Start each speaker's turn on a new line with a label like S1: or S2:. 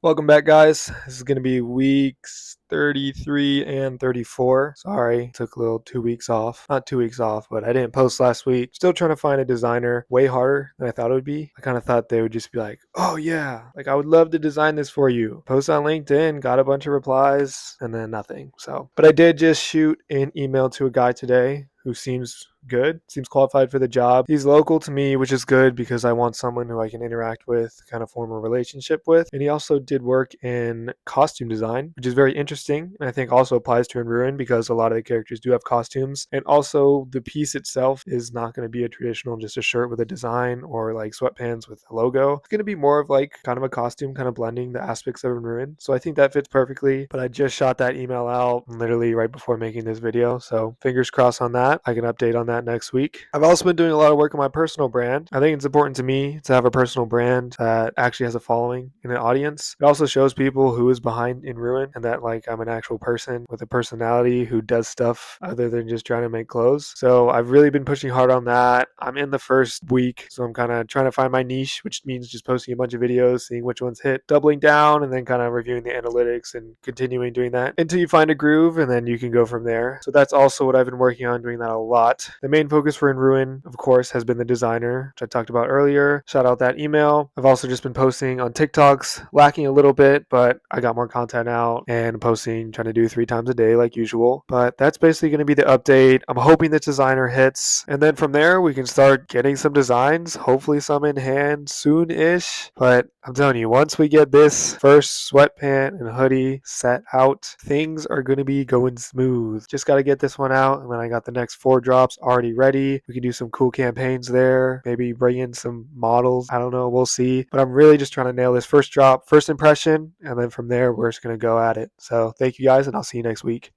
S1: Welcome back, guys. This is going to be weeks 33 and 34. Sorry, took a little 2 weeks off. Not 2 weeks off, but I didn't post last week. Still trying to find a designer. Way harder than I thought it would be. I kind of thought they would just be like, oh yeah, like I would love to design this for you. Post on LinkedIn, got a bunch of replies, and then nothing. But I did just shoot an email to a guy today who seems good, seems qualified for the job. He's local to me, which is good because I want someone who I can interact with, kind of form a relationship with. And he also did work in costume design, which is very interesting. And I think also applies to ENRUIN because a lot of the characters do have costumes. And also the piece itself is not going to be a traditional, just a shirt with a design or like sweatpants with a logo. It's going to be more of like kind of a costume, kind of blending the aspects of ENRUIN. So I think that fits perfectly. But I just shot that email out literally right before making this video. So fingers crossed on that. I can update on that next week. I've also been doing a lot of work on my personal brand. I think it's important to me to have a personal brand that actually has a following and an audience. It also shows people who is behind ENRUIN and that like I'm an actual person with a personality who does stuff other than just trying to make clothes. So I've really been pushing hard on that. I'm in the first week, so I'm kind of trying to find my niche, which means just posting a bunch of videos, seeing which ones hit, doubling down, and then kind of reviewing the analytics and continuing doing that until you find a groove, and then you can go from there. So that's also what I've been working on, doing that a lot. The main focus for ENRUIN, of course, has been the designer, which I talked about earlier. Shout out that email. I've also just been posting on TikToks, lacking a little bit, but I got more content out and posting, trying to do 3 times a day like usual. But that's basically going to be the update. I'm hoping the designer hits. And then from there, we can start getting some designs, hopefully some in hand soon-ish. But I'm telling you, once we get this first sweatpant and hoodie set out, things are going to be going smooth. Just got to get this one out, and then I got the next 4 drops already ready. We can do some cool campaigns there, maybe bring in some models. I don't know, we'll see. But I'm really just trying to nail this first drop, first impression, and then from there, we're just going to go at it. So thank you guys, and I'll see you next week.